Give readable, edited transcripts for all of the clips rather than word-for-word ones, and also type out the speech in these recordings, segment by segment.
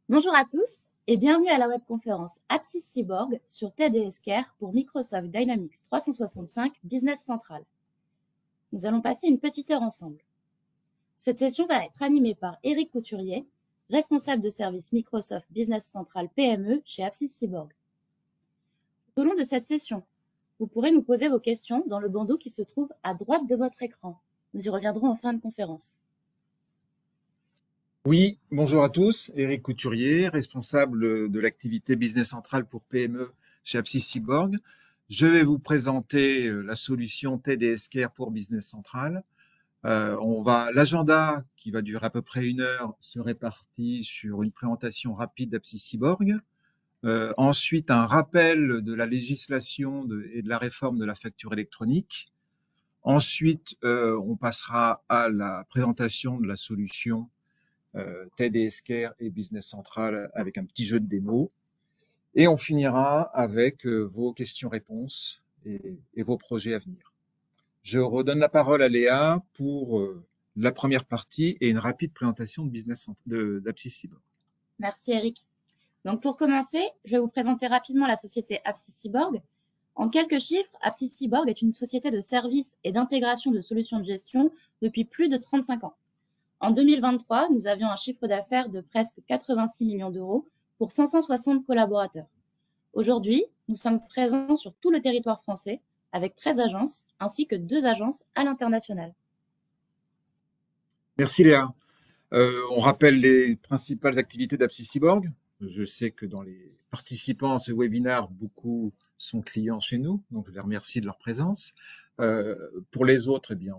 Bonjour à tous et bienvenue à la webconférence Apsys Cyborg sur TED et Esker pour Microsoft Dynamics 365 Business Central. Nous allons passer une petite heure ensemble. Cette session va être animée par Eric Couturier, responsable de service Microsoft Business Central PME chez Apsys Cyborg. Tout au long de cette session, vous pourrez nous poser vos questions dans le bandeau qui se trouve à droite de votre écran. Nous y reviendrons en fin de conférence. Oui, bonjour à tous. Éric Couturier, responsable de l'activité Business Central pour PME chez Apsys Cyborg. Je vais vous présenter la solution TED et Esker pour Business Central. L'agenda qui va durer à peu près 1 heure se répartit sur une présentation rapide d'Apsys Cyborg. Ensuite, un rappel de la législation et de la réforme de la facture électronique. Ensuite, on passera à la présentation de la solution TED et Esker et Business Central avec un petit jeu de démo. Et on finira avec vos questions-réponses et vos projets à venir. Je redonne la parole à Léa pour la première partie et une rapide présentation d'Apsys Cyborg. Merci Eric. Donc pour commencer, je vais vous présenter rapidement la société Apsys Cyborg. En quelques chiffres, Apsys Cyborg est une société de services et d'intégration de solutions de gestion depuis plus de 35 ans. En 2023, nous avions un chiffre d'affaires de presque 86 millions d'euros pour 560 collaborateurs. Aujourd'hui, nous sommes présents sur tout le territoire français avec 13 agences ainsi que 2 agences à l'international. Merci Léa. On rappelle les principales activités d'Apsys Cyborg. Je sais que dans les participants à ce webinaire, beaucoup sont clients chez nous, donc je les remercie de leur présence. Pour les autres, eh bien,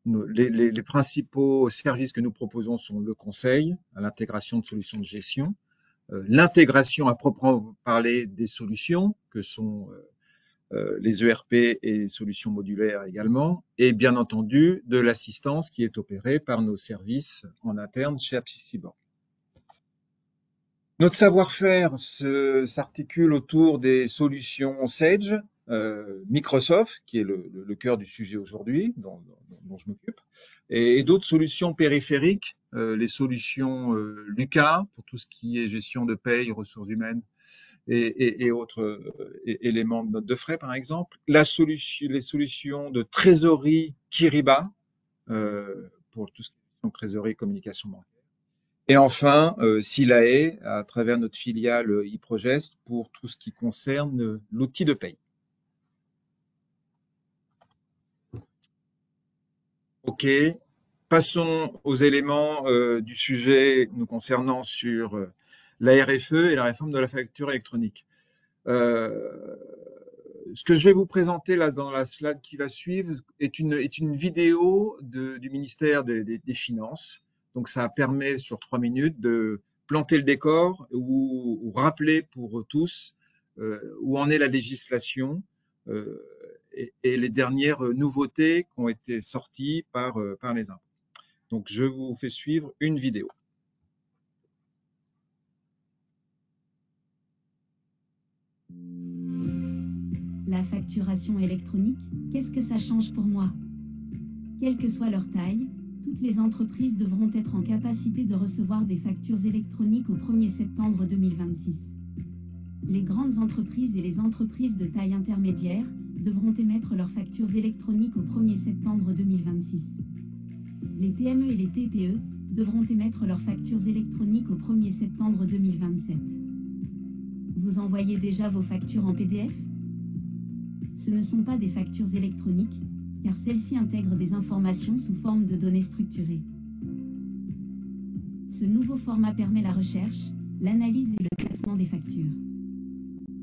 les principaux services que nous proposons sont le conseil à l'intégration de solutions de gestion, l'intégration à proprement parler des solutions que sont les ERP et les solutions modulaires également, et bien entendu de l'assistance qui est opérée par nos services en interne chez Apsys Cyborg. Notre savoir-faire s'articule autour des solutions Sage, Microsoft, qui est le cœur du sujet aujourd'hui, dont je m'occupe, et d'autres solutions périphériques, les solutions Luca, pour tout ce qui est gestion de paye, ressources humaines, et autres éléments de note de frais, par exemple. Les solutions de trésorerie Kiriba, pour tout ce qui est trésorerie et communication bancaire. Et enfin, Silae, à travers notre filiale eProgest, pour tout ce qui concerne l'outil de paye. OK, passons aux éléments du sujet nous concernant sur la RFE et la réforme de la facture électronique. Ce que je vais vous présenter là dans la slide qui va suivre est une vidéo du ministère des Finances. Donc ça permet sur 3 minutes de planter le décor ou rappeler pour tous où en est la législation et les dernières nouveautés qui ont été sorties par les impôts. Donc je vous fais suivre une vidéo. La facturation électronique, qu'est-ce que ça change pour moi? Quelle que soit leur taille, toutes les entreprises devront être en capacité de recevoir des factures électroniques au 1er septembre 2026. Les grandes entreprises et les entreprises de taille intermédiaire devront émettre leurs factures électroniques au 1er septembre 2026. Les PME et les TPE devront émettre leurs factures électroniques au 1er septembre 2027. Vous envoyez déjà vos factures en PDF? Ce ne sont pas des factures électroniques, car celles-ci intègrent des informations sous forme de données structurées. Ce nouveau format permet la recherche, l'analyse et le classement des factures.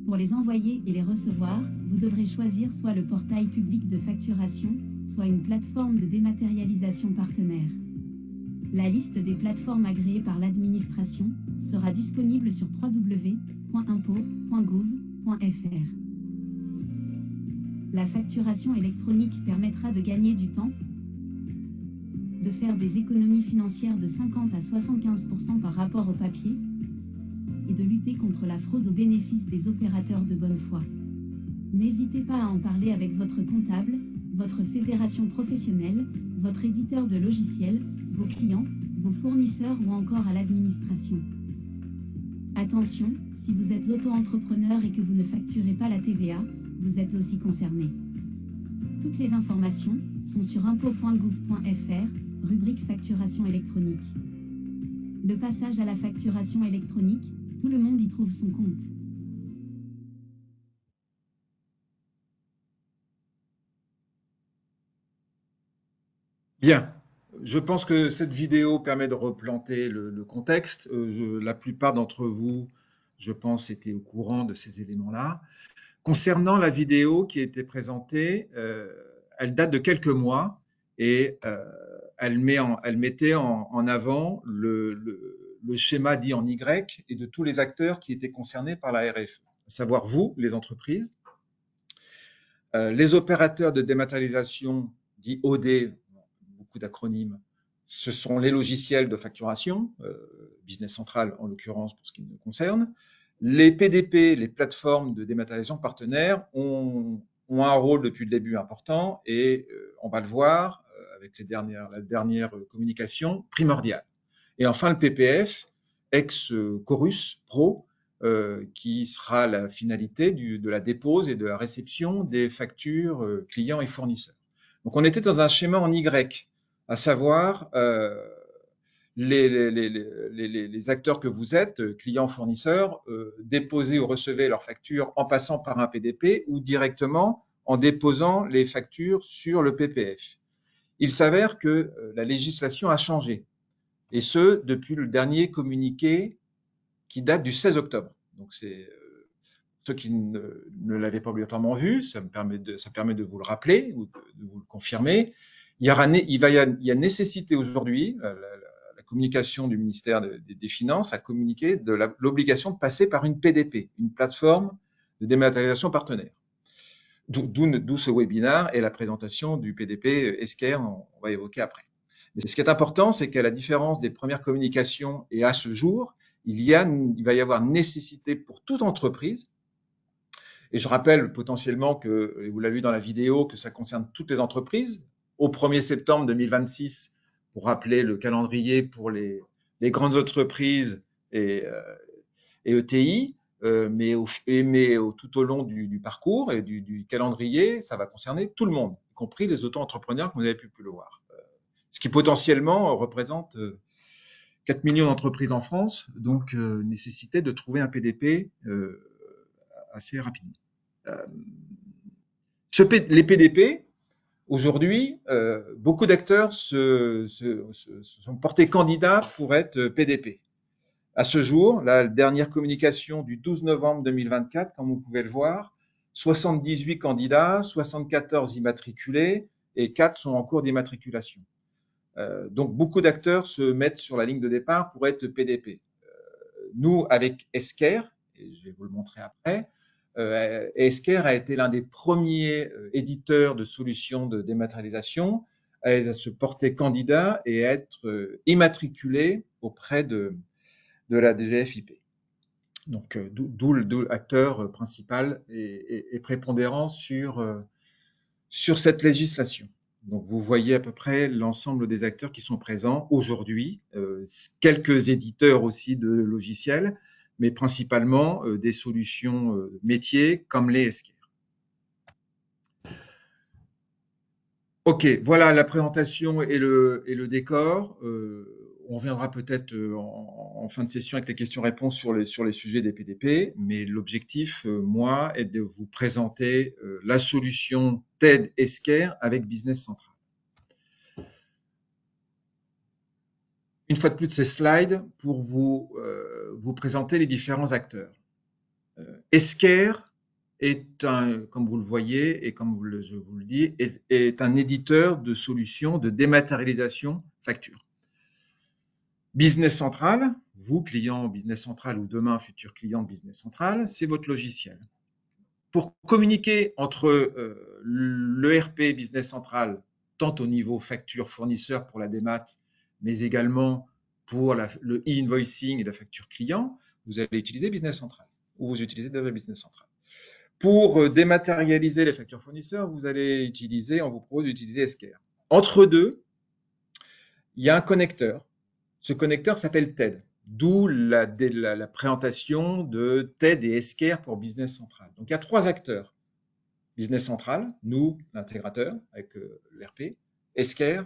Pour les envoyer et les recevoir, vous devrez choisir soit le portail public de facturation, soit une plateforme de dématérialisation partenaire. La liste des plateformes agréées par l'administration sera disponible sur www.impôts.gouv.fr. La facturation électronique permettra de gagner du temps, de faire des économies financières de 50 à 75% par rapport au papier, et de lutter contre la fraude au bénéfice des opérateurs de bonne foi. N'hésitez pas à en parler avec votre comptable, votre fédération professionnelle, votre éditeur de logiciels, vos clients, vos fournisseurs ou encore à l'administration. Attention, si vous êtes auto-entrepreneur et que vous ne facturez pas la TVA, vous êtes aussi concerné. Toutes les informations sont sur impôts.gouv.fr, rubrique facturation électronique. Le passage à la facturation électronique, tout le monde y trouve son compte. Bien, je pense que cette vidéo permet de replanter le contexte. La plupart d'entre vous, je pense, étaient au courant de ces éléments-là. Concernant la vidéo qui a été présentée, elle date de quelques mois et elle mettait en avant le schéma dit en Y et de tous les acteurs qui étaient concernés par la RFE, à savoir vous, les entreprises, les opérateurs de dématérialisation, dit OD, beaucoup d'acronymes, ce sont les logiciels de facturation, Business Central en l'occurrence pour ce qui me concerne. Les PDP, les plateformes de dématérialisation partenaires, ont un rôle depuis le début important et on va le voir avec la dernière communication primordiale. Et enfin le PPF, ex-Chorus Pro, qui sera la finalité de la dépose et de la réception des factures clients et fournisseurs. Donc on était dans un schéma en Y, à savoir les acteurs que vous êtes, clients, fournisseurs, déposez ou recevez leurs factures en passant par un PDP ou directement en déposant les factures sur le PPF. Il s'avère que la législation a changé, et ce, depuis le dernier communiqué qui date du 16 octobre. Donc, c'est ceux qui ne l'avaient pas obligatoirement vu, ça permet de vous le rappeler ou de vous le confirmer. Il y a nécessité aujourd'hui, la communication du ministère des Finances a communiqué de l'obligation de passer par une PDP, une plateforme de dématérialisation partenaire. D'où ce webinaire et la présentation du PDP Esker, on va évoquer après. Mais ce qui est important, c'est qu'à la différence des premières communications et à ce jour, il va y avoir nécessité pour toute entreprise, et je rappelle potentiellement que, et vous l'avez vu dans la vidéo, que ça concerne toutes les entreprises, au 1er septembre 2026, pour rappeler le calendrier pour les grandes entreprises et ETI, mais tout au long du parcours et du calendrier, ça va concerner tout le monde, y compris les auto-entrepreneurs que vous avez pu le voir. Ce qui potentiellement représente 4 millions d'entreprises en France, donc nécessité de trouver un PDP assez rapidement. Les PDP, aujourd'hui, beaucoup d'acteurs se sont portés candidats pour être PDP. À ce jour, la dernière communication du 12 novembre 2024, comme vous pouvez le voir, 78 candidats, 74 immatriculés et 4 sont en cours d'immatriculation. Donc, beaucoup d'acteurs se mettent sur la ligne de départ pour être PDP. Nous, avec Esker, et je vais vous le montrer après, Esker a été l'un des premiers éditeurs de solutions de dématérialisation à se porter candidat et à être immatriculé auprès de la DGFiP. Donc, d'où l'acteur principal et prépondérant sur cette législation. Donc, vous voyez à peu près l'ensemble des acteurs qui sont présents aujourd'hui, quelques éditeurs aussi de logiciels, mais principalement des solutions métiers comme les Esker. Ok, voilà la présentation et le décor. On reviendra peut-être en fin de session avec les questions-réponses sur les sujets des PDP, mais l'objectif, moi, est de vous présenter la solution TED Esker avec Business Central. Une fois de plus, ces slides pour vous présenter les différents acteurs. Esker est comme vous le voyez et comme je vous le dis, est un éditeur de solutions de dématérialisation facture. Business Central, vous, client Business Central ou demain, futur client Business Central, c'est votre logiciel. Pour communiquer entre l'ERP Business Central, tant au niveau facture fournisseur pour la démat, mais également pour le e-invoicing et la facture client, vous allez utiliser Business Central ou vous utilisez déjà Business Central. Pour dématérialiser les factures fournisseurs, vous allez utiliser, on vous propose d'utiliser Esker. Entre deux, il y a un connecteur. Ce connecteur s'appelle TED, d'où la présentation de TED et Esker pour Business Central. Donc, il y a 3 acteurs. Business Central, nous, l'intégrateur, avec l'RP, Esker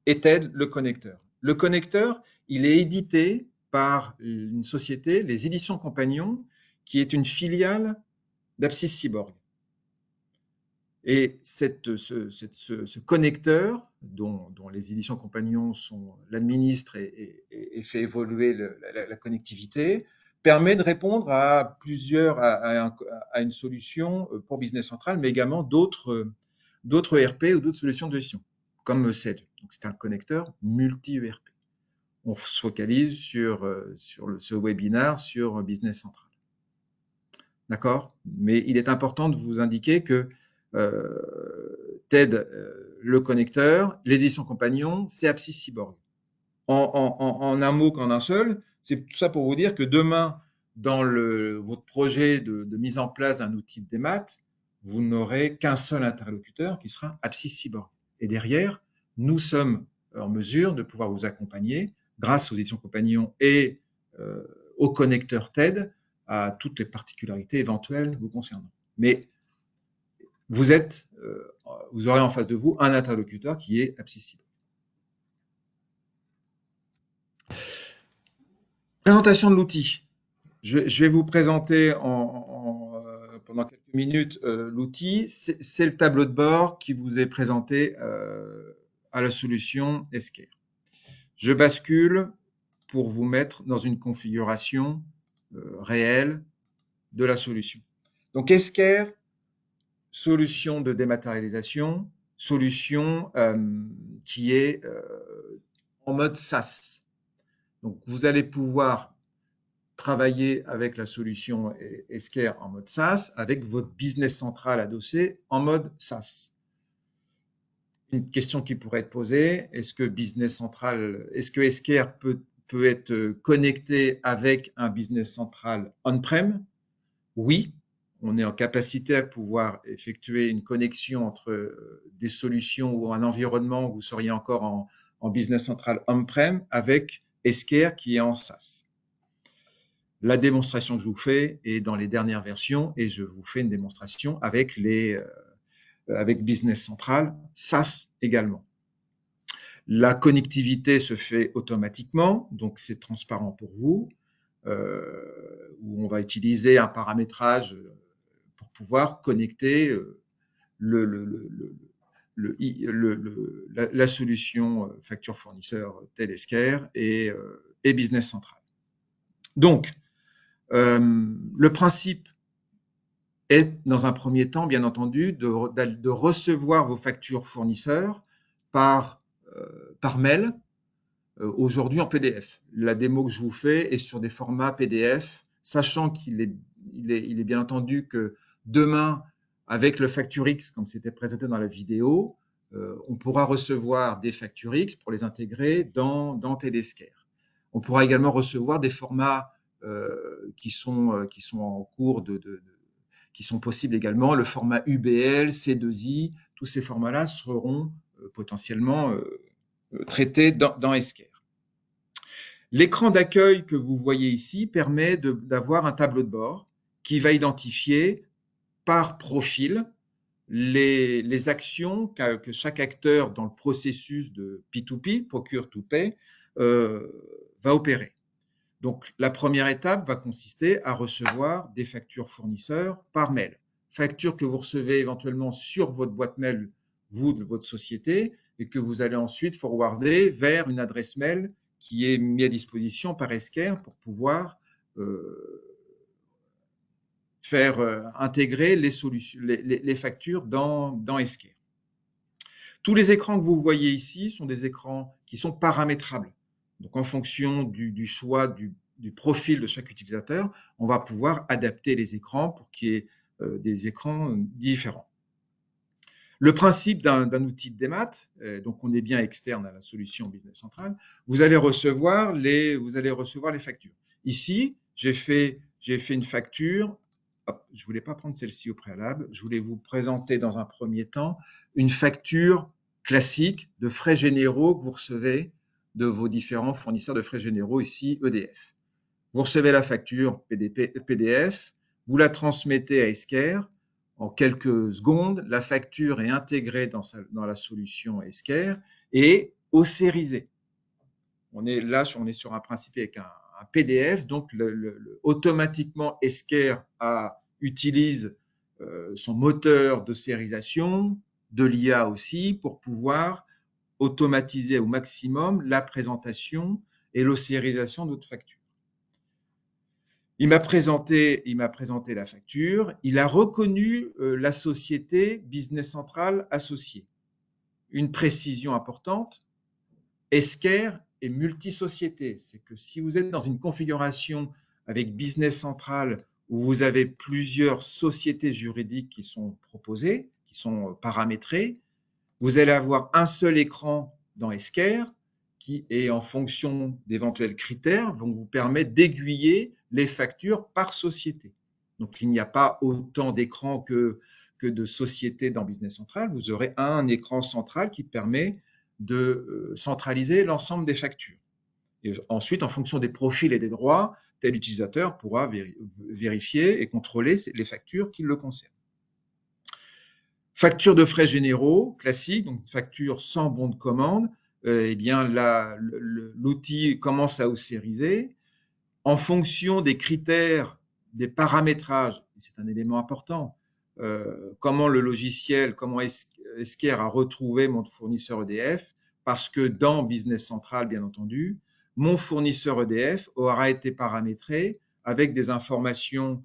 et TED, le connecteur. Le connecteur, il est édité par une société, les Éditions Compagnons, qui est une filiale d'Apsys Cyborg. Et ce connecteur, dont les Éditions Compagnons l'administrent et fait évoluer la connectivité, permet de répondre à une solution pour Business Central, mais également d'autres ERP ou d'autres solutions de gestion, comme Sage. Donc, c'est un connecteur multi-ERP. On se focalise sur ce webinaire sur Business Central. D'accord? Mais il est important de vous indiquer que TED, le connecteur, les éditions Compagnons, c'est Apsys Cyborg. En un mot qu'en un seul, c'est tout ça pour vous dire que demain, dans votre projet de mise en place d'un outil de démat, vous n'aurez qu'un seul interlocuteur qui sera Apsys Cyborg. Et derrière, nous sommes en mesure de pouvoir vous accompagner grâce aux éditions Compagnons et au connecteur TED à toutes les particularités éventuelles vous concernant. Mais vous aurez en face de vous un interlocuteur qui est Apsys Cyborg. Présentation de l'outil. Je vais vous présenter pendant quelques minutes l'outil. C'est le tableau de bord qui vous est présenté à la solution Esker. Je bascule pour vous mettre dans une configuration réelle de la solution. Donc Esker, solution de dématérialisation, solution qui est en mode SaaS. Donc, vous allez pouvoir travailler avec la solution Esker en mode SaaS, avec votre business central adossé en mode SaaS. Une question qui pourrait être posée, est-ce que Esker peut être connecté avec un business central on-prem? Oui, on est en capacité à pouvoir effectuer une connexion entre des solutions ou un environnement où vous seriez encore en business central on-prem avec Esker qui est en SaaS. La démonstration que je vous fais est dans les dernières versions et je vous fais une démonstration avec Business Central SaaS également. La connectivité se fait automatiquement, donc c'est transparent pour vous, où on va utiliser un paramétrage pour pouvoir connecter la solution facture fournisseur TED Esker et Business Central. Donc, le principe est, dans un premier temps, bien entendu, de recevoir vos factures fournisseurs par mail, aujourd'hui en PDF. La démo que je vous fais est sur des formats PDF, sachant qu'il est bien entendu que demain, avec le FactureX, comme c'était présenté dans la vidéo, on pourra recevoir des FactureX pour les intégrer dans TED Esker. On pourra également recevoir des formats qui sont en cours qui sont possibles également, le format UBL, C2I, tous ces formats-là seront potentiellement traités dans Esker. L'écran d'accueil que vous voyez ici permet d'avoir un tableau de bord qui va identifier par profil les actions que chaque acteur dans le processus de P2P, Procure to Pay, va opérer. Donc, la première étape va consister à recevoir des factures fournisseurs par mail. Factures que vous recevez éventuellement sur votre boîte mail, vous, de votre société, et que vous allez ensuite forwarder vers une adresse mail qui est mise à disposition par Esker pour pouvoir faire intégrer les factures dans Esker. Tous les écrans que vous voyez ici sont des écrans qui sont paramétrables. Donc, en fonction du choix du profil de chaque utilisateur, on va pouvoir adapter les écrans pour qu'il y ait des écrans différents. Le principe d'un outil de démat, donc on est bien externe à la solution Business Central, vous allez recevoir les factures. Ici, j'ai fait une facture. Hop, je ne voulais pas prendre celle-ci au préalable. Je voulais vous présenter dans un premier temps une facture classique de frais généraux que vous recevez de vos différents fournisseurs de frais généraux, ici EDF. Vous recevez la facture PDF, vous la transmettez à Esker. En quelques secondes, la facture est intégrée dans la solution Esker et ossérisée. On est sur un principe avec un PDF, donc automatiquement Esker utilise son moteur de sérisation, de l'IA aussi, pour pouvoir automatiser au maximum la présentation et l'ossérisation de notre facture. Il m'a présenté la facture, il a reconnu la société Business Central associée. Une précision importante, Esker est multisociété. C'est que si vous êtes dans une configuration avec Business Central où vous avez plusieurs sociétés juridiques qui sont proposées, qui sont paramétrées, vous allez avoir un seul écran dans Esker qui est en fonction d'éventuels critères, vont vous permettre d'aiguiller les factures par société. Donc, il n'y a pas autant d'écrans que de sociétés dans Business Central. Vous aurez un écran central qui permet de centraliser l'ensemble des factures. Et ensuite, en fonction des profils et des droits, tel utilisateur pourra vérifier et contrôler les factures qui le concernent. Facture de frais généraux, classique, donc facture sans bon de commande, eh bien l'outil commence à ossériser. En fonction des critères, des paramétrages, et c'est un élément important, comment le logiciel, comment Esker a retrouvé mon fournisseur EDF, parce que dans Business Central, bien entendu, mon fournisseur EDF aura été paramétré avec des informations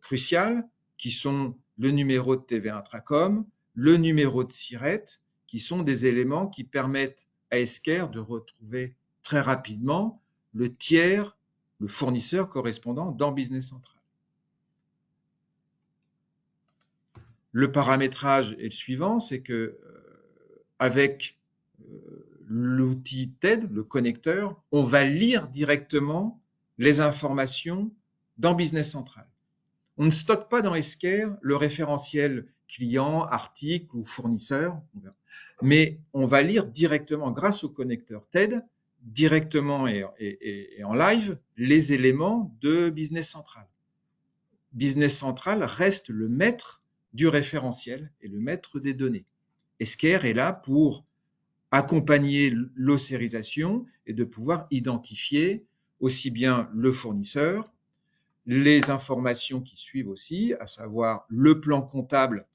cruciales qui sont le numéro de TVA Intracom, le numéro de SIRET, qui sont des éléments qui permettent à Esker de retrouver très rapidement le tiers, le fournisseur correspondant dans Business Central. Le paramétrage est le suivant, c'est que avec l'outil TED, le connecteur, on va lire directement les informations dans Business Central. On ne stocke pas dans Esker le référentiel client, article ou fournisseur, mais on va lire directement, grâce au connecteur TED, directement et en live, les éléments de Business Central. Business Central reste le maître du référentiel et le maître des données. Esker est là pour accompagner l'ossérisation et de pouvoir identifier aussi bien le fournisseur, les informations qui suivent aussi, à savoir le plan comptable.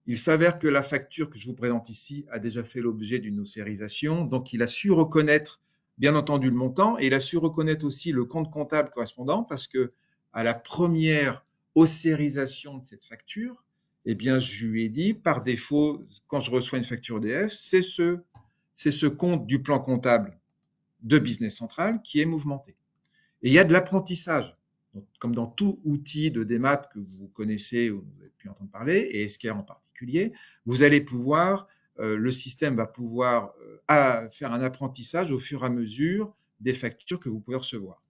Il s'avère que la facture que je vous présente ici a déjà fait l'objet d'une ossérisation, donc il a su reconnaître bien entendu le montant et il a su reconnaître aussi le compte comptable correspondant parce que à la première ossérisation de cette facture, eh bien, je lui ai dit, par défaut, quand je reçois une facture EDF, c'est ce compte du plan comptable de Business Central qui est mouvementé. Et il y a de l'apprentissage, comme dans tout outil de démat que vous connaissez ou vous avez pu entendre parler, et Esker en particulier, vous allez pouvoir, le système va pouvoir faire un apprentissage au fur et à mesure des factures que vous pouvez recevoir.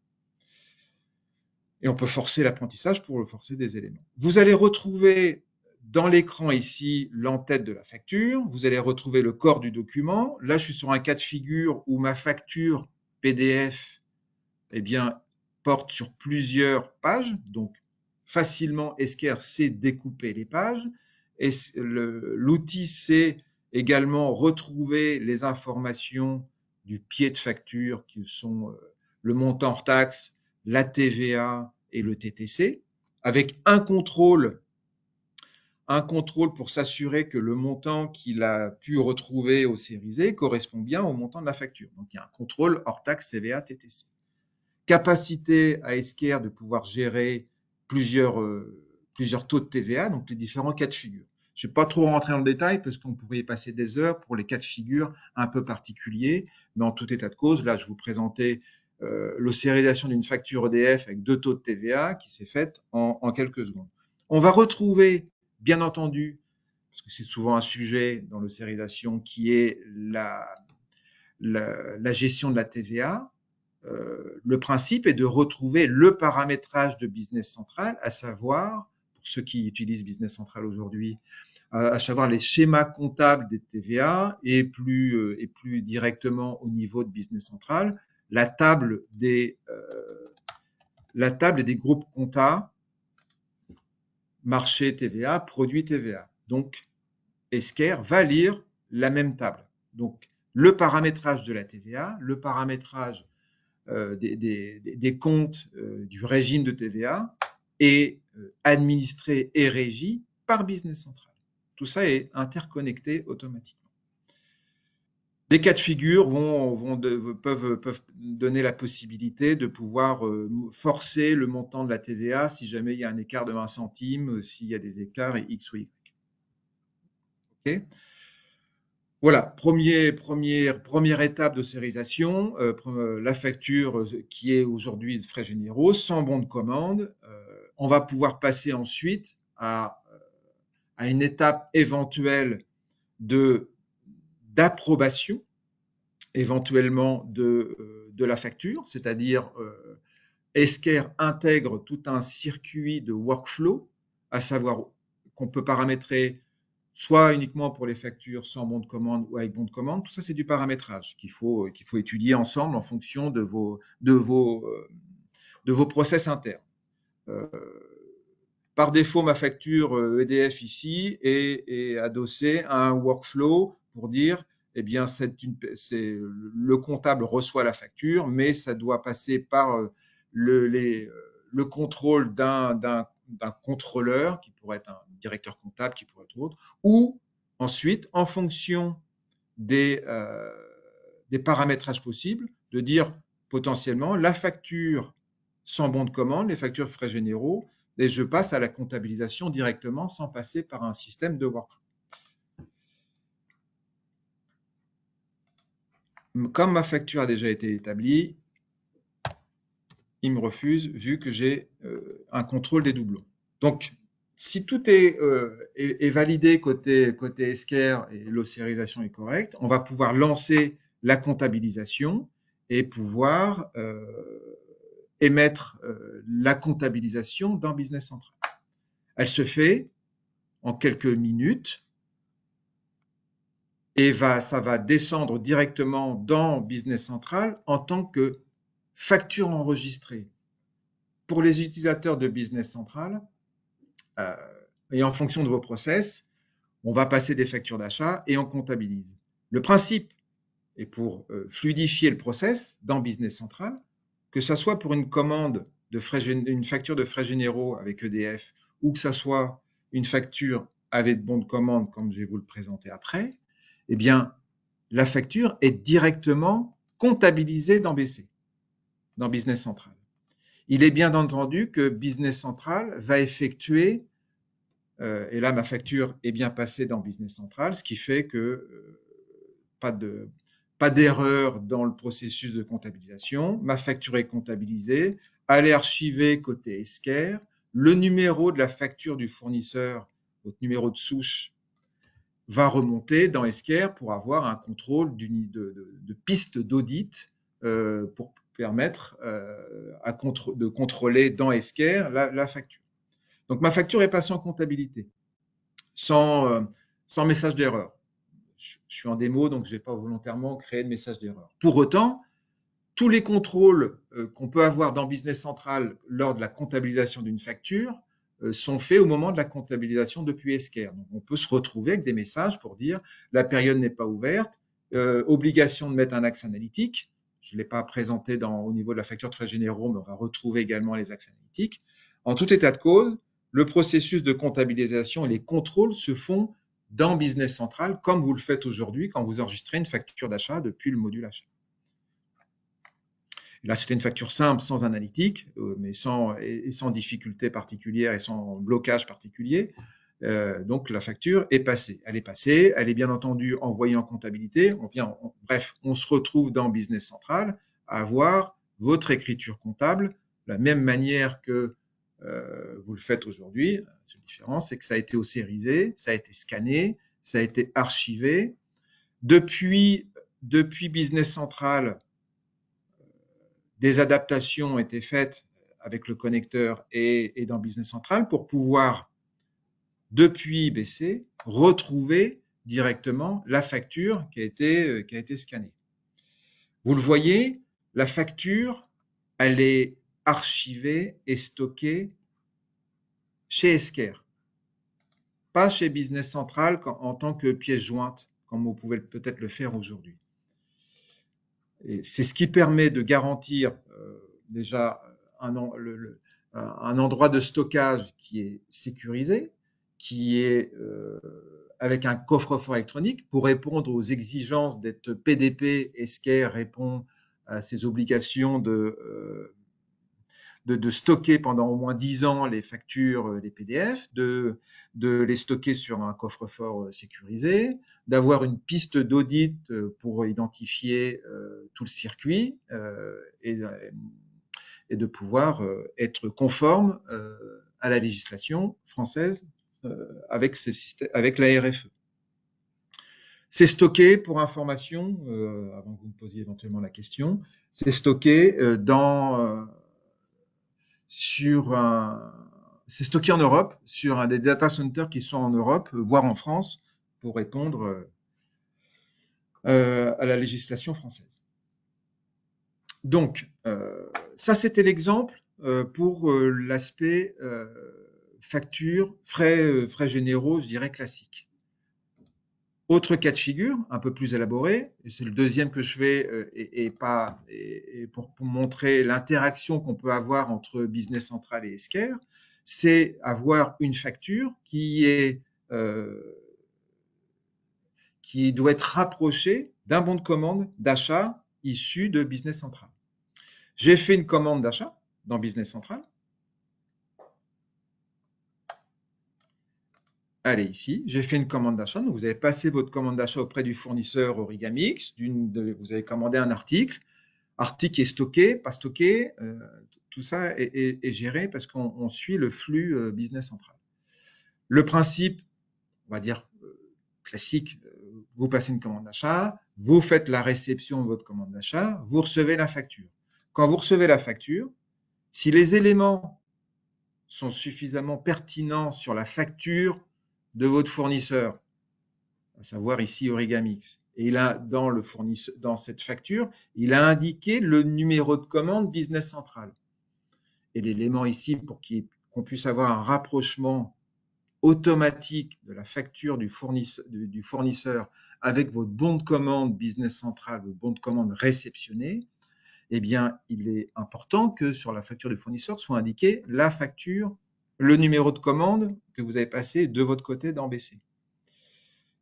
Et on peut forcer l'apprentissage pour forcer des éléments. Vous allez retrouver dans l'écran ici l'entête de la facture, vous allez retrouver le corps du document. Là, je suis sur un cas de figure où ma facture PDF eh bien, porte sur plusieurs pages, donc facilement Esker sait découper les pages. Et l'outil sait également retrouver les informations du pied de facture qui sont le montant hors taxe, la TVA et le TTC, avec un contrôle pour s'assurer que le montant qu'il a pu retrouver au sérisé correspond bien au montant de la facture. Donc, il y a un contrôle hors taxe, TVA, TTC. Capacité à Esker de pouvoir gérer plusieurs taux de TVA, donc les différents cas de figure. Je ne vais pas trop rentrer dans le détail parce qu'on pourrait y passer des heures pour les cas de figure un peu particuliers, mais en tout état de cause, là, je vous présentais l'ossérisation d'une facture EDF avec 2 taux de TVA qui s'est faite en quelques secondes. On va retrouver, bien entendu, parce que c'est souvent un sujet dans l'ossérisation, qui est la gestion de la TVA. Le principe est de retrouver le paramétrage de Business Central, à savoir, pour ceux qui utilisent Business Central aujourd'hui, à savoir les schémas comptables des TVA et plus directement au niveau de Business Central, la table des groupes compta, marché TVA, produit TVA. Donc, Esker va lire la même table. Donc, le paramétrage de la TVA, le paramétrage des comptes du régime de TVA est administré et régi par Business Central. Tout ça est interconnecté automatiquement. Des cas de figure peuvent donner la possibilité de pouvoir forcer le montant de la TVA si jamais il y a un écart de 20 centimes, s'il y a des écarts X ou Y. Okay. Voilà, première étape de sérisation, la facture qui est aujourd'hui de frais généraux, sans bon de commande. On va pouvoir passer ensuite à une étape éventuelle d'approbation, éventuellement de la facture, c'est-à-dire Esker intègre tout un circuit de workflow, à savoir qu'on peut paramétrer soit uniquement pour les factures sans bon de commande ou avec bon de commande. Tout ça, c'est du paramétrage qu'il faut étudier ensemble en fonction de vos process internes. Par défaut, ma facture EDF ici est adossée à un workflow pour dire, eh bien, le comptable reçoit la facture, mais ça doit passer par le contrôle d'un contrôleur, qui pourrait être un directeur comptable, qui pourrait être autre, ou ensuite, en fonction des paramétrages possibles, de dire potentiellement la facture sans bon de commande, les factures frais généraux, et je passe à la comptabilisation directement sans passer par un système de workflow. Comme ma facture a déjà été établie, il me refuse vu que j'ai un contrôle des doublons. Donc, si tout est validé côté Esker et l'ossérisation est correcte, on va pouvoir lancer la comptabilisation et pouvoir émettre la comptabilisation dans Business Central. Elle se fait en quelques minutes et ça va descendre directement dans Business Central en tant que facture enregistrée. Pour les utilisateurs de Business Central, et en fonction de vos process, on va passer des factures d'achat et on comptabilise. Le principe est pour fluidifier le process dans Business Central, que ce soit pour une commande une facture de frais généraux avec EDF ou que ce soit une facture avec bon de commande, comme je vais vous le présenter après, eh bien, la facture est directement comptabilisée dans BC, dans Business Central. Il est bien entendu que Business Central va effectuer, et là ma facture est bien passée dans Business Central, ce qui fait que pas d'erreur dans le processus de comptabilisation, ma facture est comptabilisée, elle est archivée côté Esker, le numéro de la facture du fournisseur, votre numéro de souche, va remonter dans Esker pour avoir un contrôle de piste d'audit pour permettre de contrôler dans Esker la facture. Donc, ma facture est passée en comptabilité, sans message d'erreur. Je suis en démo, donc je n'ai pas volontairement créé de message d'erreur. Pour autant, tous les contrôles qu'on peut avoir dans Business Central lors de la comptabilisation d'une facture sont faits au moment de la comptabilisation depuis Esker. Donc, on peut se retrouver avec des messages pour dire la période n'est pas ouverte, obligation de mettre un axe analytique. Je ne l'ai pas présenté au niveau de la facture de frais généraux, mais on va retrouver également les axes analytiques. En tout état de cause, le processus de comptabilisation et les contrôles se font dans Business Central, comme vous le faites aujourd'hui quand vous enregistrez une facture d'achat depuis le module achat. Et là, c'était une facture simple, sans analytique, mais sans difficulté particulière et sans blocage particulier. Donc, la facture est passée. Elle est bien entendu envoyée en comptabilité. Bref, on se retrouve dans Business Central à avoir votre écriture comptable de la même manière que vous le faites aujourd'hui. La seule différence, c'est que ça a été ossérisé, ça a été scanné, ça a été archivé. Depuis Business Central, des adaptations ont été faites avec le connecteur et dans Business Central pour pouvoir depuis BC, retrouver directement la facture qui a été scannée. Vous le voyez, la facture, elle est archivée et stockée chez Esker, pas chez Business Central en tant que pièce jointe, comme vous pouvez peut-être le faire aujourd'hui. C'est ce qui permet de garantir déjà un endroit de stockage qui est sécurisé, qui est avec un coffre-fort électronique pour répondre aux exigences d'être PDP. Esker répond à ses obligations de stocker pendant au moins 10 ans les factures, les PDF, de les stocker sur un coffre-fort sécurisé, d'avoir une piste d'audit pour identifier tout le circuit et de pouvoir être conforme à la législation française avec la RFE. C'est stocké, pour information, avant que vous me posiez éventuellement la question, c'est stocké c'est stocké en Europe, sur un des data centers qui sont en Europe, voire en France, pour répondre à la législation française. Donc, ça c'était l'exemple pour l'aspect facture, frais généraux, je dirais classique. Autre cas de figure, un peu plus élaboré, et c'est le deuxième que je fais, et pour montrer l'interaction qu'on peut avoir entre Business Central et Esker, c'est avoir une facture qui doit être rapprochée d'un bon de commande d'achat issu de Business Central. J'ai fait une commande d'achat dans Business Central. Allez, ici, j'ai fait une commande d'achat. Donc, vous avez passé votre commande d'achat auprès du fournisseur Origamix. Vous avez commandé un article. Article est stocké, pas stocké. Tout ça est géré parce qu'on suit le flux Business Central. Le principe, on va dire classique, vous passez une commande d'achat, vous faites la réception de votre commande d'achat, vous recevez la facture. Quand vous recevez la facture, si les éléments sont suffisamment pertinents sur la facture de votre fournisseur, à savoir ici Origamix, et il a dans cette facture, il a indiqué le numéro de commande Business Central. Et l'élément ici, pour qu'on puisse avoir un rapprochement automatique de la facture du fournisseur avec votre bon de commande Business Central, votre bon de commande réceptionné, eh bien, il est important que sur la facture du fournisseur soit indiqué la facture, le numéro de commande que vous avez passé de votre côté dans BC.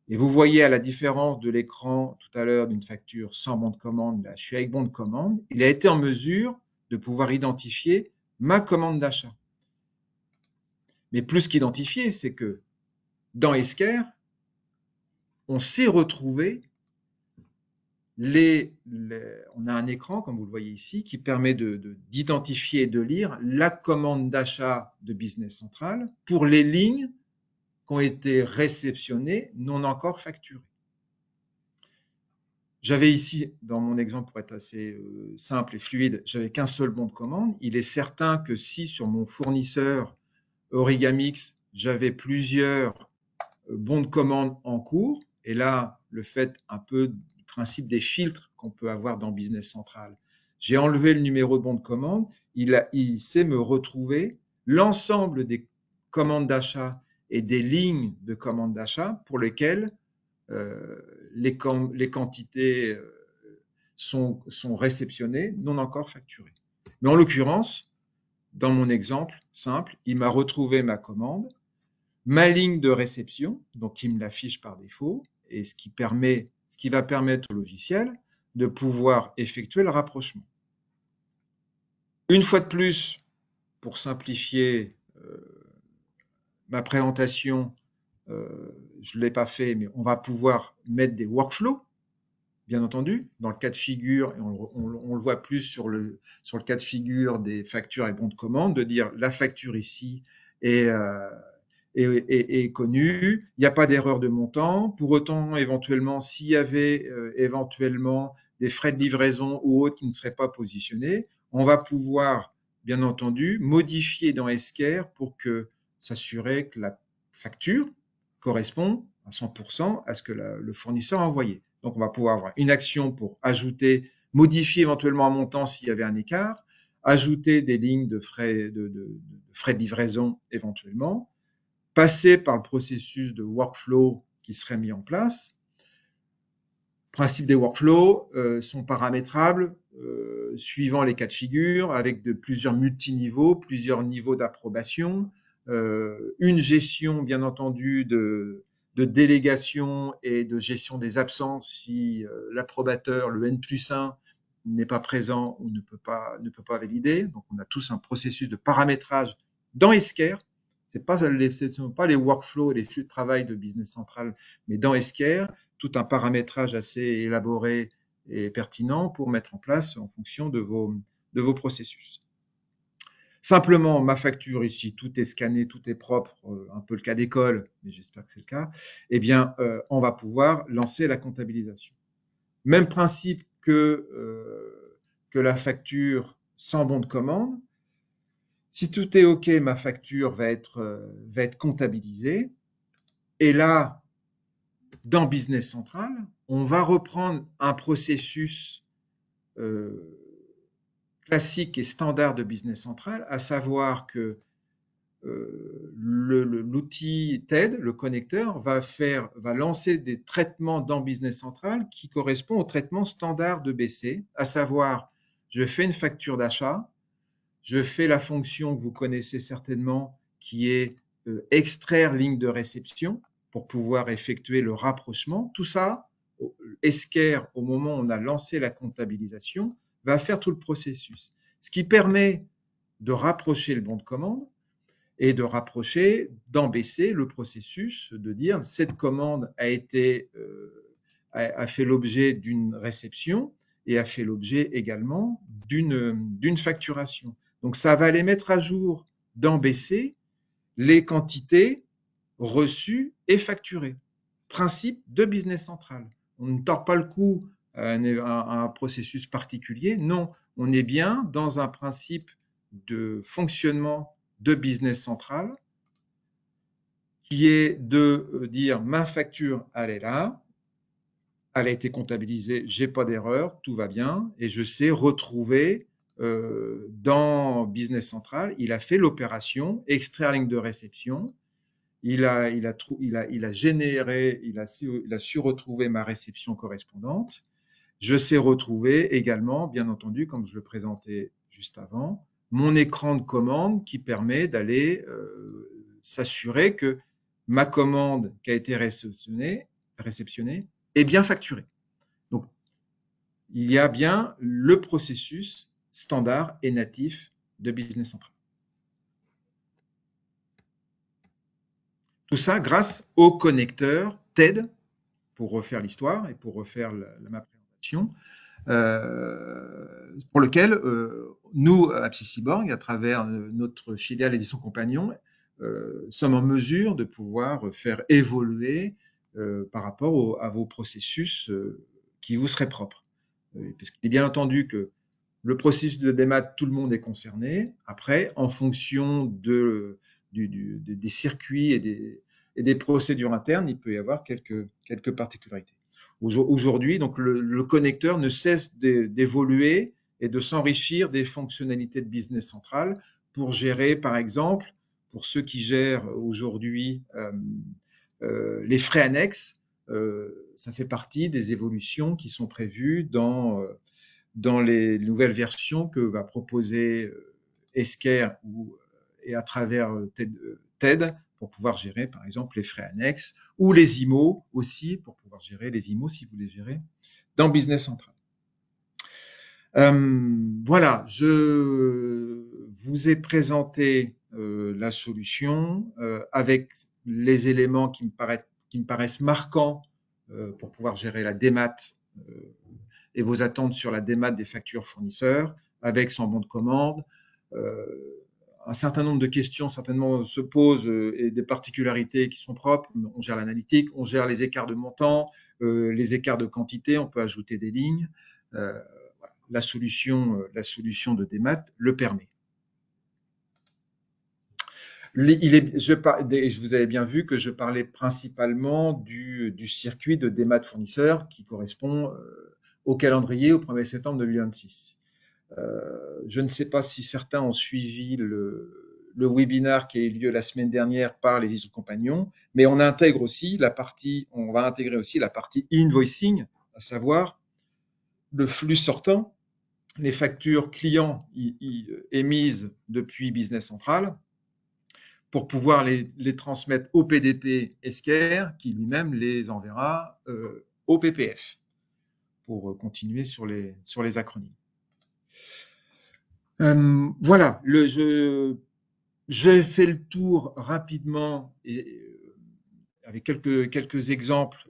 Et vous voyez à la différence de l'écran tout à l'heure d'une facture sans bon de commande, là je suis avec bon de commande, il a été en mesure de pouvoir identifier ma commande d'achat. Mais plus qu'identifier, c'est que dans Esker, on sait retrouver on a un écran, comme vous le voyez ici, qui permet d'identifier et de lire la commande d'achat de Business Central pour les lignes qui ont été réceptionnées, non encore facturées. J'avais ici, dans mon exemple, pour être assez simple et fluide, j'avais qu'un seul bon de commande. Il est certain que si sur mon fournisseur Origamix, j'avais plusieurs bons de commande en cours, et là, le fait un peu du principe des filtres qu'on peut avoir dans Business Central, j'ai enlevé le numéro de bon de commande, il sait me retrouver l'ensemble des commandes d'achat et des lignes de commandes d'achat pour lesquelles les quantités sont réceptionnées, non encore facturées. Mais en l'occurrence, dans mon exemple simple, il m'a retrouvé ma commande, ma ligne de réception, donc il me l'affiche par défaut, et ce qui va permettre au logiciel de pouvoir effectuer le rapprochement. Une fois de plus, pour simplifier ma présentation, je ne l'ai pas fait, mais on va pouvoir mettre des workflows, bien entendu, dans le cas de figure, et on le voit plus sur le cas de figure des factures et bons de commande, de dire la facture ici est connue, il n'y a pas d'erreur de montant. Pour autant, éventuellement, s'il y avait éventuellement des frais de livraison ou autres qui ne seraient pas positionnés, on va pouvoir, bien entendu, modifier dans Esker pour s'assurer que la facture correspond à 100% à ce que le fournisseur a envoyé. Donc, on va pouvoir avoir une action pour ajouter, modifier éventuellement un montant s'il y avait un écart, ajouter des lignes de frais de livraison éventuellement, passer par le processus de workflow qui serait mis en place. Le principe des workflows sont paramétrables suivant les cas de figure, avec plusieurs multiniveaux, plusieurs niveaux d'approbation, une gestion bien entendu de délégation et de gestion des absences si l'approbateur, le N+1, n'est pas présent ou ne peut pas valider. Donc, on a tous un processus de paramétrage dans Esker. Ce ne sont pas les workflows et les flux de travail de Business Central, mais dans Esker, tout un paramétrage assez élaboré et pertinent pour mettre en place en fonction de vos processus. Simplement, ma facture ici, tout est scanné, tout est propre, un peu le cas d'école, mais j'espère que c'est le cas, eh bien, on va pouvoir lancer la comptabilisation. Même principe que la facture sans bon de commande. Si tout est OK, ma facture va être comptabilisée. Et là, dans Business Central, on va reprendre un processus classique et standard de Business Central, à savoir que l'outil TED, le connecteur, va lancer des traitements dans Business Central qui correspondent au traitement standard de BC, à savoir, je fais une facture d'achat, je fais la fonction que vous connaissez certainement, qui est extraire ligne de réception pour pouvoir effectuer le rapprochement. Tout ça, Esker, au moment où on a lancé la comptabilisation, va faire tout le processus. Ce qui permet de rapprocher le bon de commande et de rapprocher dans BC le processus, de dire cette commande a fait l'objet d'une réception et a fait l'objet également d'une facturation. Donc, ça va aller mettre à jour dans BC les quantités reçues et facturées. Principe de Business Central. On ne tord pas le cou à un processus particulier. Non, on est bien dans un principe de fonctionnement de Business Central qui est de dire ma facture, elle est là, elle a été comptabilisée, j'ai pas d'erreur, tout va bien, et je sais retrouver dans Business Central, il a fait l'opération, extraire ligne de réception, il a généré, il a su retrouver ma réception correspondante. Je sais retrouver également, bien entendu, comme je le présentais juste avant, mon écran de commande qui permet d'aller s'assurer que ma commande qui a été réceptionnée est bien facturée. Donc, il y a bien le processus standard et natif de Business Central. Tout ça grâce au connecteur TED, pour refaire l'histoire et pour refaire ma présentation, pour lequel nous, Apsicyborg, à travers notre filiale Édition Compagnon, sommes en mesure de pouvoir faire évoluer par rapport à vos processus qui vous seraient propres. Parce qu'il est bien entendu que le processus de démat, tout le monde est concerné. Après, en fonction des circuits et des procédures internes, il peut y avoir quelques particularités. Aujourd'hui, donc le connecteur ne cesse d'évoluer et de s'enrichir des fonctionnalités de Business Central pour gérer, par exemple, pour ceux qui gèrent aujourd'hui les frais annexes, ça fait partie des évolutions qui sont prévues dans les nouvelles versions que va proposer Esker et à travers TED pour pouvoir gérer, par exemple, les frais annexes ou les IMO aussi, pour pouvoir gérer les IMO si vous les gérez dans Business Central. Voilà, je vous ai présenté la solution avec les éléments qui me paraissent marquants pour pouvoir gérer la démat et vos attentes sur la démat des factures fournisseurs avec son bon de commande. Un certain nombre de questions certainement se posent et des particularités qui sont propres. On gère l'analytique, on gère les écarts de montant, les écarts de quantité, on peut ajouter des lignes. Voilà. La solution de démat le permet. Je vous avais bien vu que je parlais principalement du circuit de démat fournisseur qui correspond au calendrier au 1er septembre 2026. Je ne sais pas si certains ont suivi le webinaire qui a eu lieu la semaine dernière par les ISO compagnons, mais on va intégrer aussi la partie invoicing, à savoir le flux sortant, les factures clients émises depuis Business Central, pour pouvoir les transmettre au PDP Esker, qui lui-même les enverra au PPF, pour continuer sur les acronymes. Voilà, j'ai fait le tour rapidement avec quelques exemples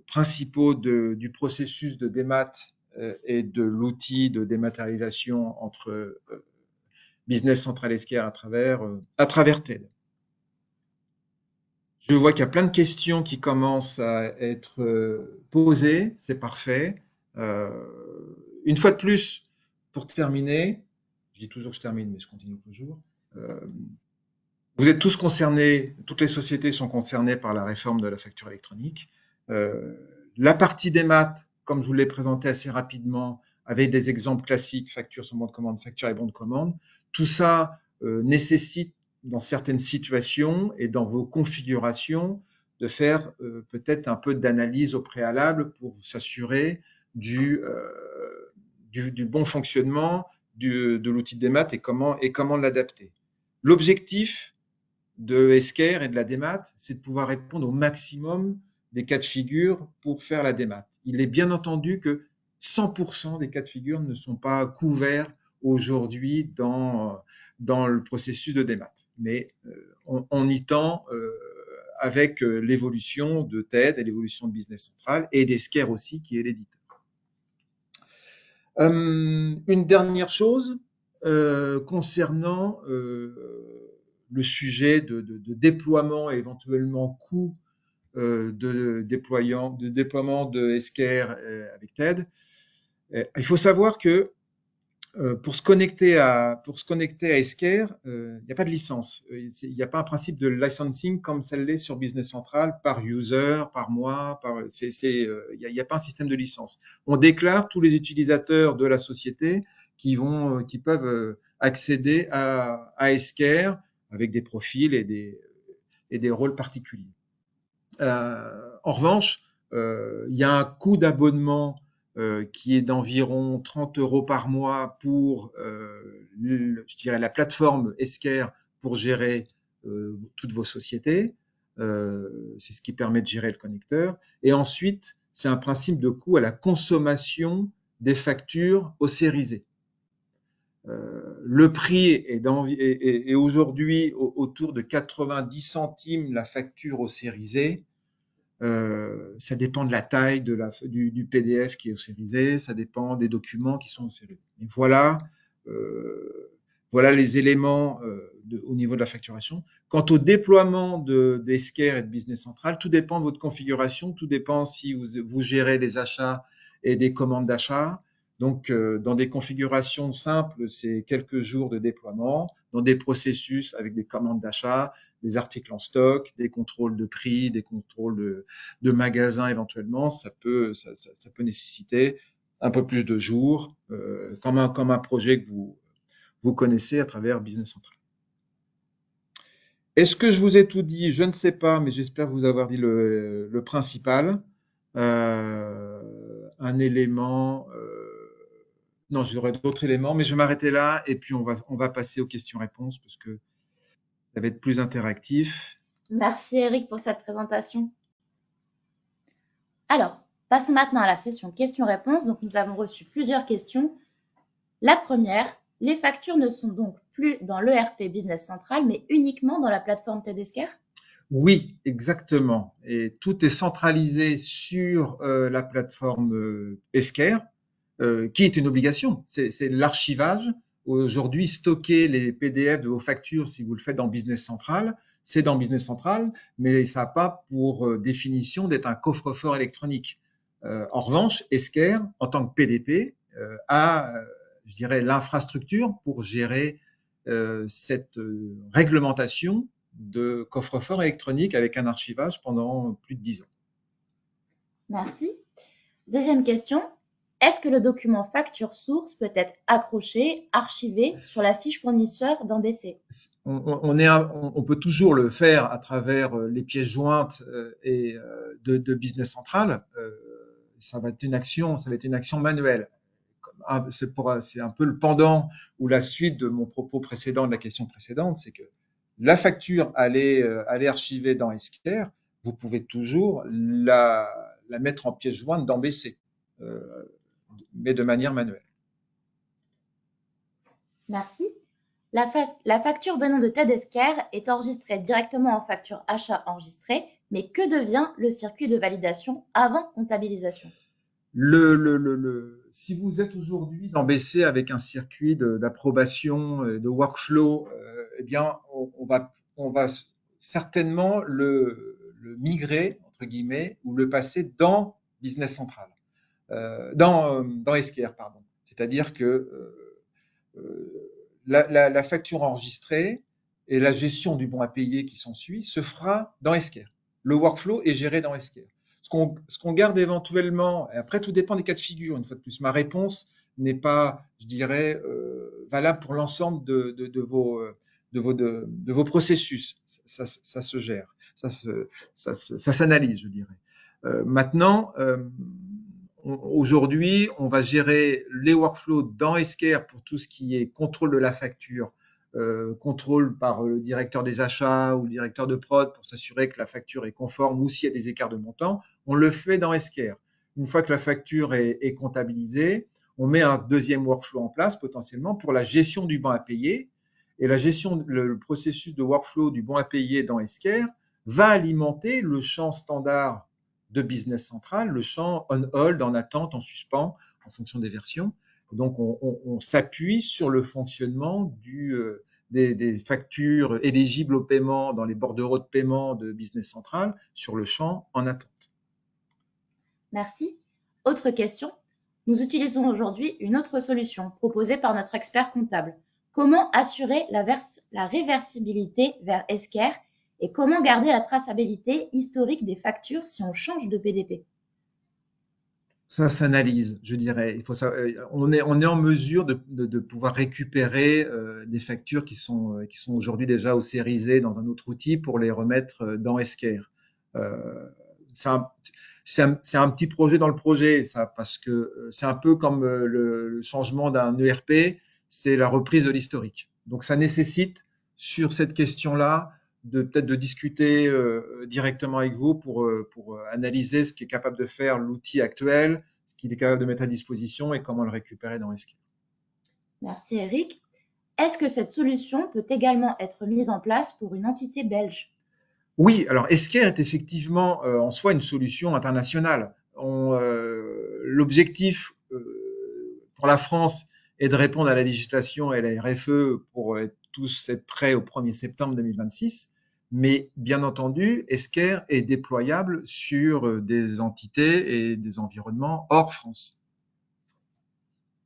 principaux du processus de démat et de l'outil de dématérialisation entre Business Central Esker à travers TED. Je vois qu'il y a plein de questions qui commencent à être posées, c'est parfait. Une fois de plus, pour terminer, je dis toujours que je termine, mais je continue toujours. Vous êtes tous concernés, toutes les sociétés sont concernées par la réforme de la facture électronique. La partie des maths, comme je vous l'ai présenté assez rapidement, avec des exemples classiques, facture sur bon de commande, facture et bon de commande, tout ça nécessite dans certaines situations et dans vos configurations de faire peut-être un peu d'analyse au préalable pour s'assurer du bon fonctionnement de l'outil de démat et comment l'adapter. L'objectif de Esker et de la démat, c'est de pouvoir répondre au maximum des cas de figure pour faire la démat. Il est bien entendu que 100% des cas de figure ne sont pas couverts aujourd'hui dans le processus de démat. Mais on y tend avec l'évolution de TED et l'évolution de Business Central et d'Esker aussi, qui est l'éditeur. Une dernière chose concernant le sujet de déploiement et éventuellement coût de déploiement de Esker avec TED. Il faut savoir que pour se connecter à Esker, il n'y a pas de licence. Il n'y a pas un principe de licensing comme ça l'est sur Business Central, par user, par mois. Il n'y a pas un système de licence. On déclare tous les utilisateurs de la société qui peuvent accéder à Esker avec des profils et des rôles particuliers. En revanche, il y a un coût d'abonnement qui est d'environ 30 € par mois pour, je dirais, la plateforme Esker pour gérer toutes vos sociétés. C'est ce qui permet de gérer le connecteur. Et ensuite, c'est un principe de coût à la consommation des factures ossérisées. Le prix est aujourd'hui autour de 90 centimes la facture ossérisée. Ça dépend de la taille du PDF qui est ossérisé, ça dépend des documents qui sont ossérisés. Et voilà les éléments au niveau de la facturation. Quant au déploiement d'Esker et de Business Central, tout dépend de votre configuration, tout dépend si vous gérez les achats et des commandes d'achat. Donc, dans des configurations simples, c'est quelques jours de déploiement. Dans des processus avec des commandes d'achat, des articles en stock, des contrôles de prix, des contrôles de magasins éventuellement, ça peut nécessiter un peu plus de jours, comme un projet que vous connaissez à travers Business Central. Est-ce que je vous ai tout dit? Je ne sais pas, mais j'espère vous avoir dit le principal. Un élément... non, j'aurais d'autres éléments, mais je vais m'arrêter là et puis on va passer aux questions-réponses parce que ça va être plus interactif. Merci Eric pour cette présentation. Alors, passons maintenant à la session questions-réponses. Donc, nous avons reçu plusieurs questions. La première, les factures ne sont donc plus dans l'ERP Business Central, mais uniquement dans la plateforme TED Esker? Oui, exactement. Et tout est centralisé sur la plateforme Esker, qui est une obligation. C'est l'archivage. Aujourd'hui, stocker les PDF de vos factures, si vous le faites dans Business Central, c'est dans Business Central, mais ça n'a pas pour définition d'être un coffre-fort électronique. En revanche, Esker, en tant que PDP, a, je dirais, l'infrastructure pour gérer cette réglementation de coffre-fort électronique avec un archivage pendant plus de 10 ans. Merci. Deuxième question. Est-ce que le document facture source peut être accroché, archivé sur la fiche fournisseur d'un BC? On peut toujours le faire à travers les pièces jointes de Business Central. Ça va être une action manuelle. C'est un peu le pendant ou la suite de mon propos précédent, de la question précédente, c'est que la facture, elle est archivée dans Esquire. Vous pouvez toujours la mettre en pièce jointe dans BC, mais de manière manuelle. Merci. La facture venant de TED Esquire est enregistrée directement en facture achat enregistrée, mais que devient le circuit de validation avant comptabilisation? Si vous êtes aujourd'hui dans BC avec un circuit d'approbation, de workflow, eh bien, on va certainement le migrer, entre guillemets, ou le passer dans Business Central, dans Esquire, pardon. C'est-à-dire que la facture enregistrée et la gestion du bon à payer qui s'ensuit se fera dans Esquire. Le workflow est géré dans Esquire. Ce qu'on garde éventuellement, et après tout dépend des cas de figure, une fois de plus, ma réponse n'est pas, je dirais, valable pour l'ensemble de vos processus. Ça se gère, ça s'analyse, je dirais. Maintenant, aujourd'hui, on va gérer les workflows dans Esquire pour tout ce qui est contrôle de la facture, contrôle par le directeur des achats ou le directeur de prod pour s'assurer que la facture est conforme ou s'il y a des écarts de montant. On le fait dans Esquire. Une fois que la facture est comptabilisée, on met un deuxième workflow en place potentiellement pour la gestion du bon à payer. Et le processus de workflow du bon à payer dans Esquire va alimenter le champ standard de Business Central, le champ on-hold, en attente, en suspens, en fonction des versions. Donc, on s'appuie sur le fonctionnement des factures éligibles au paiement dans les bordereaux de paiement de Business Central sur le champ en attente. Merci. Autre question. Nous utilisons aujourd'hui une autre solution proposée par notre expert comptable. Comment assurer la réversibilité vers Esquire et comment garder la traçabilité historique des factures si on change de PDP? Ça s'analyse, je dirais. On est en mesure de pouvoir récupérer des factures qui sont aujourd'hui déjà ossérisées dans un autre outil pour les remettre dans Esquire. C'est un petit projet dans le projet, ça, parce que c'est un peu comme le changement d'un ERP, c'est la reprise de l'historique. Donc ça nécessite sur cette question-là peut-être de discuter directement avec vous pour analyser ce qu'est capable de faire l'outil actuel, ce qu'il est capable de mettre à disposition et comment le récupérer dans Esquire. Merci Eric. Est-ce que cette solution peut également être mise en place pour une entité belge? Oui, alors Esquire est effectivement en soi une solution internationale. L'objectif pour la France est de répondre à la législation et la RFE pour tous être prêts au 1er septembre 2026. Mais bien entendu, Esquire est déployable sur des entités et des environnements hors France.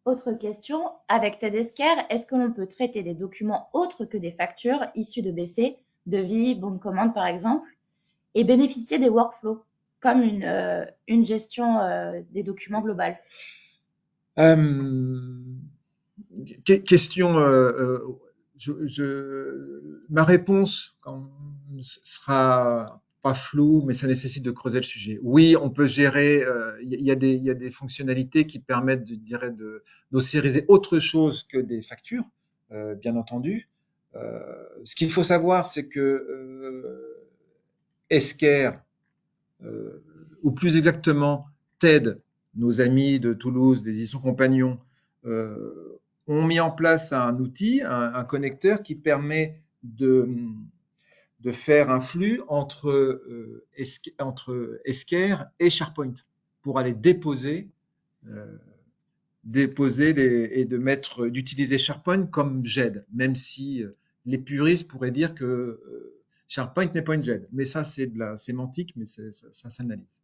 Autre question, avec TED Esquire, est-ce que l'on peut traiter des documents autres que des factures issues de BC, devis, bons de commande par exemple, et bénéficier des workflows, comme une gestion des documents globale? Question, ma réponse sera pas floue, mais ça nécessite de creuser le sujet. Oui, on peut gérer, il y a des fonctionnalités qui permettent, je dirais, d'ossériser autre chose que des factures, bien entendu. Ce qu'il faut savoir, c'est que Esquire, ou plus exactement TED, nos amis de Toulouse, des éditions Compagnons, ont mis en place un outil, un connecteur qui permet de faire un flux entre Esquire et SharePoint pour aller déposer et d'utiliser SharePoint comme GED, même si les puristes pourraient dire que SharePoint n'est pas une GED. Mais ça, c'est de la sémantique, mais ça s'analyse.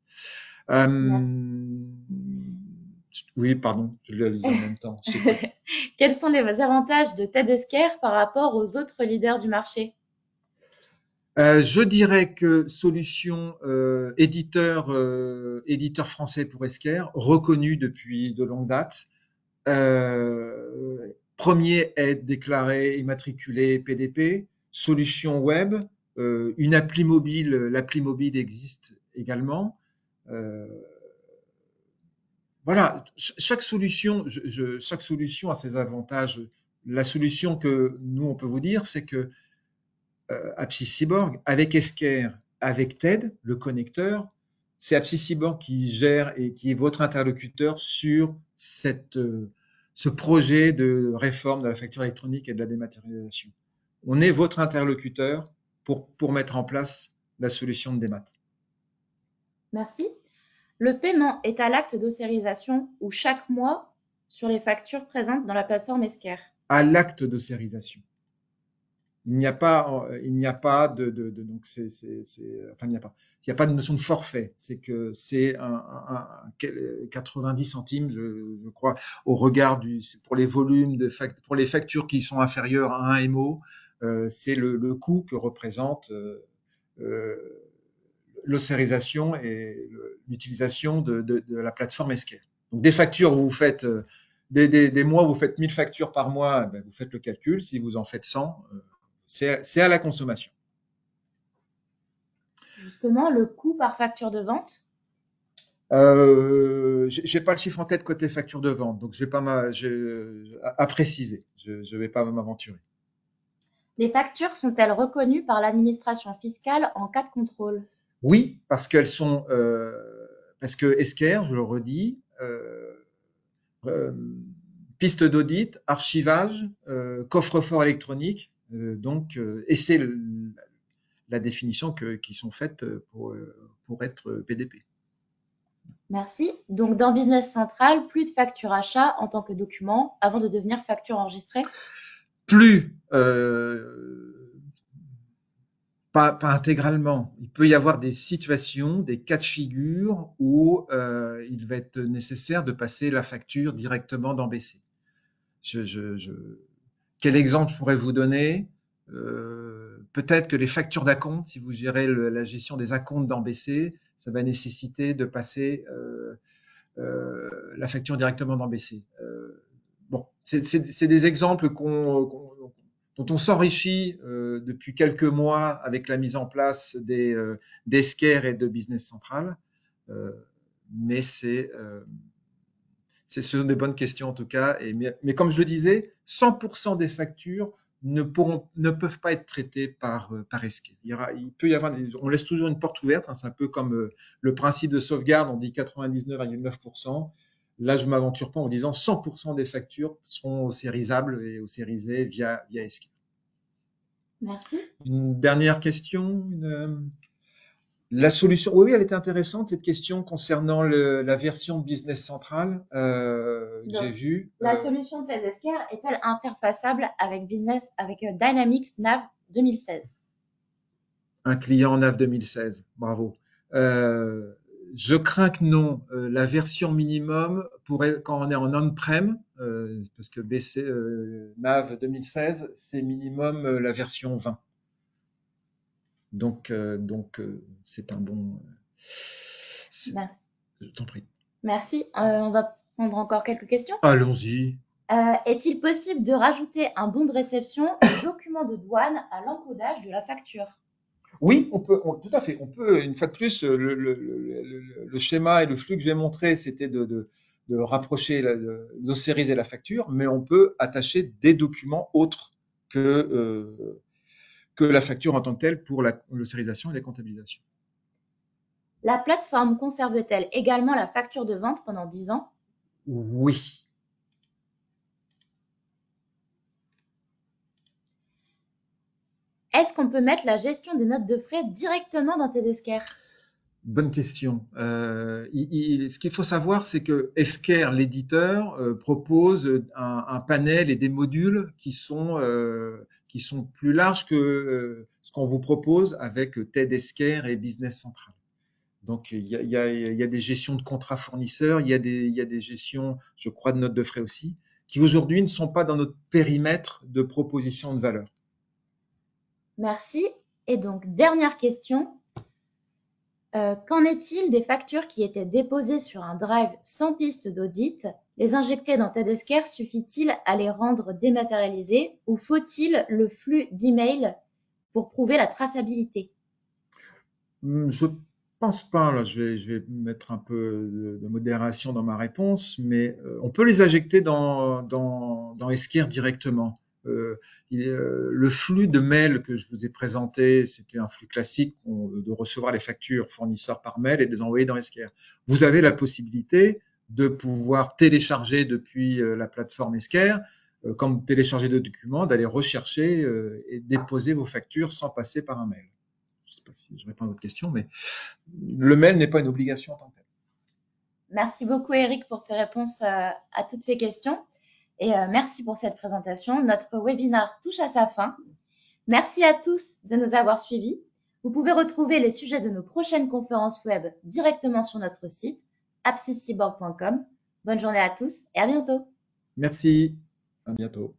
Oui, pardon, je le lisais en même temps. Je t'écoute. Quels sont les avantages de TEDSCare par rapport aux autres leaders du marché? Je dirais que solution éditeur français pour Esker, reconnu depuis de longue date. Premier est déclaré immatriculé PDP. Solution web, une appli mobile. L'appli mobile existe également. Voilà, chaque solution, chaque solution a ses avantages. La solution que nous on peut vous dire, c'est que AppSys Cyborg, avec Esker, avec TED, le connecteur, c'est AppSys Cyborg qui gère et qui est votre interlocuteur sur ce projet de réforme de la facture électronique et de la dématérialisation. On est votre interlocuteur pour mettre en place la solution de démat. Merci. Le paiement est à l'acte d'ossérisation ou chaque mois sur les factures présentes dans la plateforme Esker? À l'acte d'ossérisation. Il n'y a pas donc enfin, il n'y a pas de notion de forfait. C'est que c'est 90 centimes, je crois, au regard pour les volumes pour les factures qui sont inférieures à 1 MO, c'est le coût que représente l'ossérisation et l'utilisation de la plateforme Esker. Donc des factures, vous faites des mois, vous faites 1000 factures par mois, ben, vous faites le calcul. Si vous en faites 100, c'est à la consommation. Justement, le coût par facture de vente? J'ai pas le chiffre en tête côté facture de vente, donc je vais pas à préciser. Je vais pas m'aventurer. Les factures sont-elles reconnues par l'administration fiscale en cas de contrôle? Oui, parce que Esker, je le redis, piste d'audit, archivage, coffre-fort électronique, et c'est la définition qui sont faites pour être PDP. Merci. Donc, dans Business Central, plus de facture achat en tant que document avant de devenir facture enregistrée? Plus, pas intégralement. Il peut y avoir des situations, des cas de figure où il va être nécessaire de passer la facture directement dans BC. Quel exemple je pourrais vous donner? Peut-être que les factures d'acompte, si vous gérez la gestion des acomptes dans BC, ça va nécessiter de passer la facture directement dans BC. Bon, c'est des exemples dont on s'enrichit depuis quelques mois avec la mise en place d'Esker et de Business Central, mais ce sont des bonnes questions en tout cas. Mais comme je le disais, 100% des factures ne peuvent pas être traitées par Esker. Il peut y avoir on laisse toujours une porte ouverte, hein, c'est un peu comme le principe de sauvegarde, on dit 99,9%. Là, je ne m'aventure pas en disant 100% des factures seront ossérisables et ossérisées via Esker. Merci. Une dernière question. La solution, oui, elle était intéressante, cette question concernant la version Business Central. J'ai vu. La solution TEDSCare est-elle interfaçable avec Dynamics NAV 2016? Un client NAV 2016, bravo. Je crains que non. La version minimum, quand on est en on-prem, parce que BC NAV 2016, c'est minimum la version 20. Donc c'est un bon. Merci. Je t'en prie. Merci. On va prendre encore quelques questions. Allons-y. Est-il possible de rajouter un bon de réception au document de douane à l'encodage de la facture? Oui, tout à fait. On peut, une fois de plus, le schéma et le flux que j'ai montré, c'était de rapprocher, d'ossériser la facture, mais on peut attacher des documents autres que la facture en tant que telle pour l'ossérisation et la comptabilisation. La plateforme conserve-t-elle également la facture de vente pendant 10 ans? Oui. Est-ce qu'on peut mettre la gestion des notes de frais directement dans TEDSCare? Bonne question. Ce qu'il faut savoir, c'est que Esker, l'éditeur, propose un panel et des modules qui sont plus larges que ce qu'on vous propose avec TED Esker et Business Central. Donc, il y a des gestions de contrats fournisseurs, il y a des gestions, je crois, de notes de frais aussi, qui aujourd'hui ne sont pas dans notre périmètre de proposition de valeur. Merci. Et donc, dernière question. Qu'en est-il des factures qui étaient déposées sur un drive sans piste d'audit? Les injecter dans TEDxCare suffit-il à les rendre dématérialisées ou faut-il le flux d'email pour prouver la traçabilité? Je pense pas, là, je vais mettre un peu de modération dans ma réponse, mais on peut les injecter dans Esquire directement. Le flux de mails que je vous ai présenté, c'était un flux classique de recevoir les factures fournisseurs par mail et de les envoyer dans Esquire. Vous avez la possibilité de pouvoir télécharger depuis la plateforme Esquire, comme télécharger de documents, d'aller rechercher et déposer vos factures sans passer par un mail. Je ne sais pas si je réponds à votre question, mais le mail n'est pas une obligation en tant que tel. Merci beaucoup Eric pour ces réponses à toutes ces questions et merci pour cette présentation. Notre webinaire touche à sa fin. Merci à tous de nous avoir suivis. Vous pouvez retrouver les sujets de nos prochaines conférences web directement sur notre site apsiscyborg.com. Bonne journée à tous et à bientôt. Merci, à bientôt.